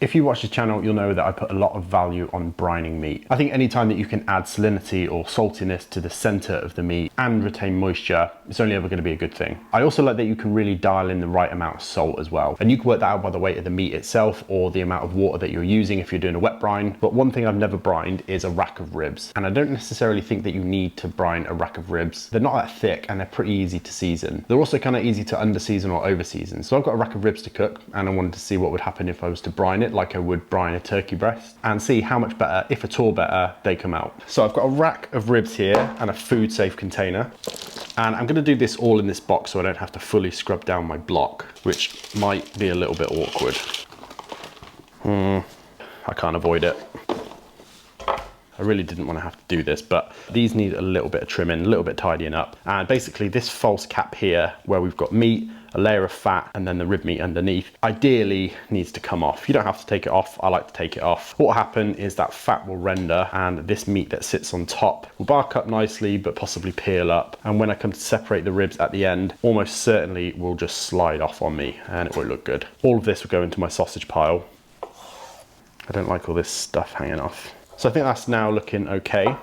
If you watch the channel, you'll know that I put a lot of value on brining meat. I think anytime that you can add salinity or saltiness to the center of the meat and retain moisture, it's only ever going to be a good thing. I also like that you can really dial in the right amount of salt as well. And you can work that out by the weight of the meat itself or the amount of water that you're using if you're doing a wet brine. But one thing I've never brined is a rack of ribs. And I don't necessarily think that you need to brine a rack of ribs. They're not that thick and they're pretty easy to season. They're also kind of easy to under season or over season. So I've got a rack of ribs to cook and I wanted to see what would happen if I was to brine it like I would brine a turkey breast and see how much better, if at all better, they come out. So I've got a rack of ribs here and a food safe container. And I'm gonna do this all in this box so I don't have to fully scrub down my block, which might be a little bit awkward. I can't avoid it. I really didn't want to have to do this, but these need a little bit of trimming, a little bit tidying up. And basically this false cap here, where we've got meat, a layer of fat, and then the rib meat underneath, ideally needs to come off. You don't have to take it off. I like to take it off. What will happen is that fat will render and this meat that sits on top will bark up nicely, but possibly peel up. And when I come to separate the ribs at the end, almost certainly will just slide off on me and it won't look good. All of this will go into my sausage pile. I don't like all this stuff hanging off. So I think that's now looking okay.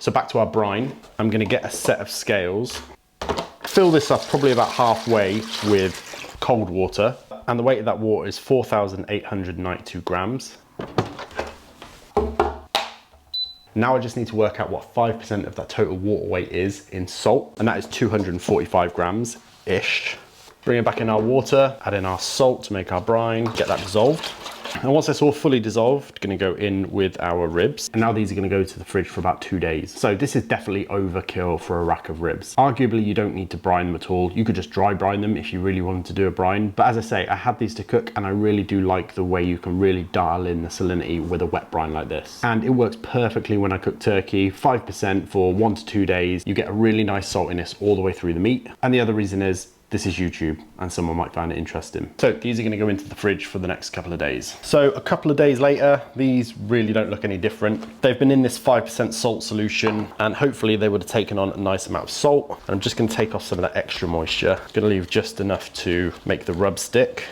So back to our brine. I'm gonna get a set of scales, fill this up probably about halfway with cold water. And the weight of that water is 4,892 grams. Now I just need to work out what 5% of that total water weight is in salt. And that is 245 grams-ish. Bring it back in our water, add in our salt to make our brine, get that dissolved. And once that's all fully dissolved, going to go in with our ribs. And now these are going to go to the fridge for about 2 days. So this is definitely overkill for a rack of ribs. Arguably, you don't need to brine them at all. You could just dry brine them if you really wanted to do a brine. But as I say, I had these to cook and I really do like the way you can really dial in the salinity with a wet brine like this. And it works perfectly when I cook turkey, 5% for 1 to 2 days. You get a really nice saltiness all the way through the meat. And the other reason is, this is YouTube and someone might find it interesting. So these are gonna go into the fridge for the next couple of days. So a couple of days later, these really don't look any different. They've been in this 5% salt solution and hopefully they would have taken on a nice amount of salt. And I'm just gonna take off some of that extra moisture. I'm gonna leave just enough to make the rub stick.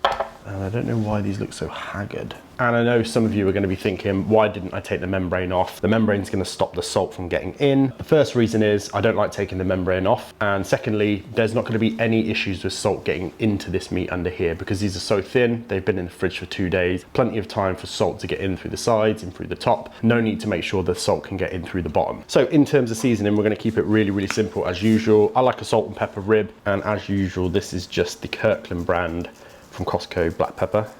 And I don't know why these look so haggard. And I know some of you are going to be thinking, why didn't I take the membrane off? The membrane is going to stop the salt from getting in. The first reason is I don't like taking the membrane off. And secondly, there's not going to be any issues with salt getting into this meat under here because these are so thin. They've been in the fridge for 2 days. Plenty of time for salt to get in through the sides and through the top. No need to make sure the salt can get in through the bottom. So in terms of seasoning, we're going to keep it really, really simple as usual. I like a salt and pepper rib. And as usual, this is just the Kirkland brand from Costco black pepper.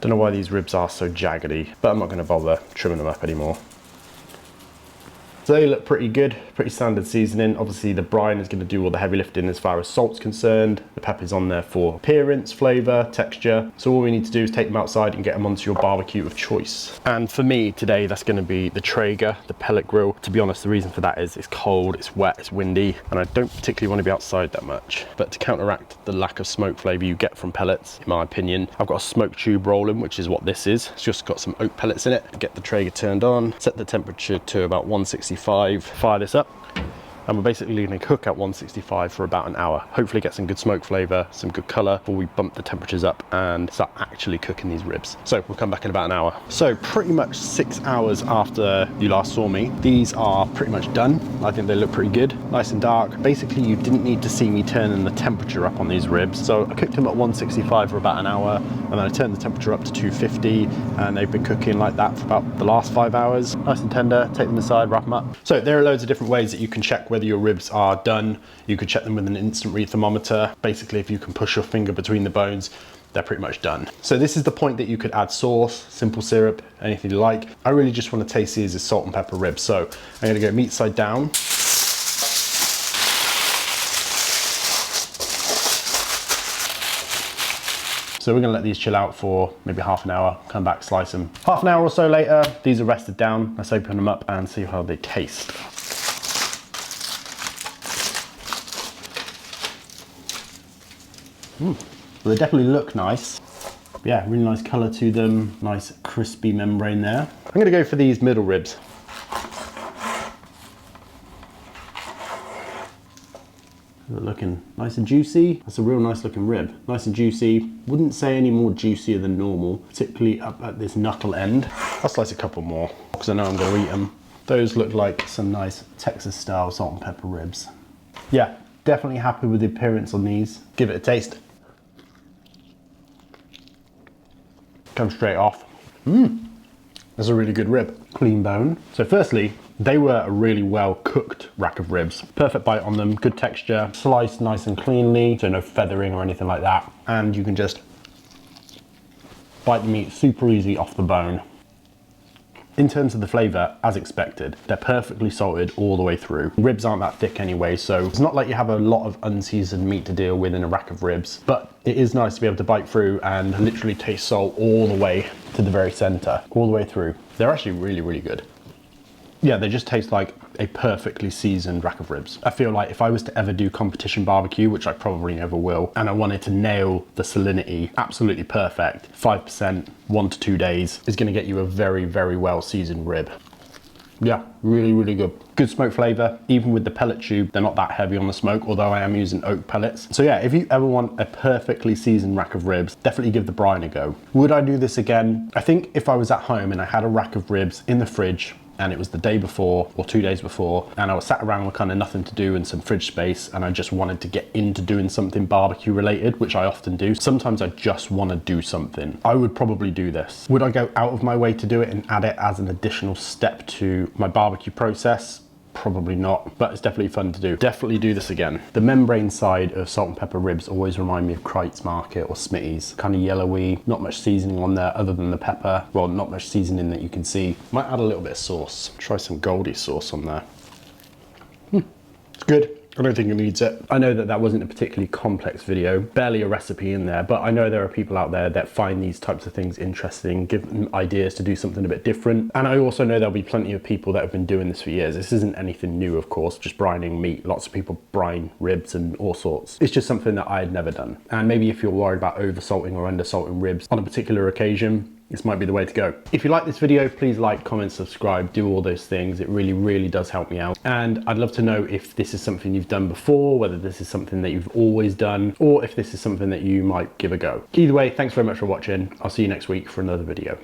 Don't know why these ribs are so jaggedy, but I'm not going to bother trimming them up anymore. So they look pretty good, pretty standard seasoning. Obviously the brine is going to do all the heavy lifting as far as salt's concerned. The pepper's on there for appearance, flavour, texture. So all we need to do is take them outside and get them onto your barbecue of choice. And for me today, that's going to be the Traeger, the pellet grill. To be honest, the reason for that is it's cold, it's wet, it's windy, and I don't particularly want to be outside that much. But to counteract the lack of smoke flavour you get from pellets, in my opinion, I've got a smoke tube rolling, which is what this is. It's just got some oak pellets in it. Get the Traeger turned on, set the temperature to about 165, fire this up, and we're basically going to cook at 165 for about an hour. Hopefully get some good smoke flavour, some good colour before we bump the temperatures up and start actually cooking these ribs. So we'll come back in about an hour. So pretty much 6 hours after you last saw me, these are pretty much done. I think they look pretty good, nice and dark. Basically you didn't need to see me turning the temperature up on these ribs. So I cooked them at 165 for about an hour and then I turned the temperature up to 250 and they've been cooking like that for about the last 5 hours. Nice and tender, take them aside, wrap them up. So there are loads of different ways that you can check whether your ribs are done. You could check them with an instant read thermometer. Basically, if you can push your finger between the bones, they're pretty much done. So this is the point that you could add sauce, simple syrup, anything you like. I really just want to taste these as salt and pepper ribs. So I'm gonna go meat side down. So we're gonna let these chill out for maybe half an hour, come back, slice them. Half an hour or so later, these are rested down. Let's open them up and see how they taste. Well, they definitely look nice. Yeah, really nice colour to them, nice crispy membrane there. I'm gonna go for these middle ribs. Looking nice and juicy. That's a real nice looking rib. Nice and juicy. Wouldn't say any more juicier than normal, particularly up at this knuckle end. I'll slice a couple more because I know I'm going to eat them. Those look like some nice Texas style salt and pepper ribs. Yeah, definitely happy with the appearance on these. Give it a taste. Comes straight off. That's a really good rib. Clean bone. So firstly, they were a really well cooked rack of ribs. Perfect bite on them, good texture, sliced nice and cleanly, so no feathering or anything like that. And you can just bite the meat super easy off the bone. In terms of the flavor, as expected, they're perfectly salted all the way through. Ribs aren't that thick anyway, so it's not like you have a lot of unseasoned meat to deal with in a rack of ribs, but it is nice to be able to bite through and literally taste salt all the way to the very center, all the way through. They're actually really, really good. Yeah, they just taste like a perfectly seasoned rack of ribs. I feel like if I was to ever do competition barbecue, which I probably never will, and I wanted to nail the salinity absolutely perfect, 5%, 1 to 2 days is gonna get you a very, very well seasoned rib. Yeah, really, really good. Good smoke flavor. Even with the pellet tube, they're not that heavy on the smoke, although I am using oak pellets. So yeah, if you ever want a perfectly seasoned rack of ribs, definitely give the brine a go. Would I do this again? I think if I was at home and I had a rack of ribs in the fridge, and it was the day before or 2 days before, and I was sat around with kind of nothing to do and some fridge space, and I just wanted to get into doing something barbecue related, which I often do. Sometimes I just want to do something. I would probably do this. Would I go out of my way to do it and add it as an additional step to my barbecue process? Probably not, but it's definitely fun to do. Definitely do this again. The membrane side of salt and pepper ribs always remind me of Kreitz Market or Smitty's. Kind of yellowy, not much seasoning on there other than the pepper. Well, not much seasoning that you can see. Might add a little bit of sauce. Try some Goldie sauce on there. It's good. I don't think it needs it. I know that that wasn't a particularly complex video, barely a recipe in there, but I know there are people out there that find these types of things interesting, give them ideas to do something a bit different. And I also know there'll be plenty of people that have been doing this for years. This isn't anything new, of course, just brining meat. Lots of people brine ribs and all sorts. It's just something that I had never done. And maybe if you're worried about over salting or under salting ribs on a particular occasion, this might be the way to go. If you like this video, please like, comment, subscribe, do all those things. It really, really does help me out. And I'd love to know if this is something you've done before, whether this is something that you've always done, or if this is something that you might give a go. Either way, thanks very much for watching. I'll see you next week for another video.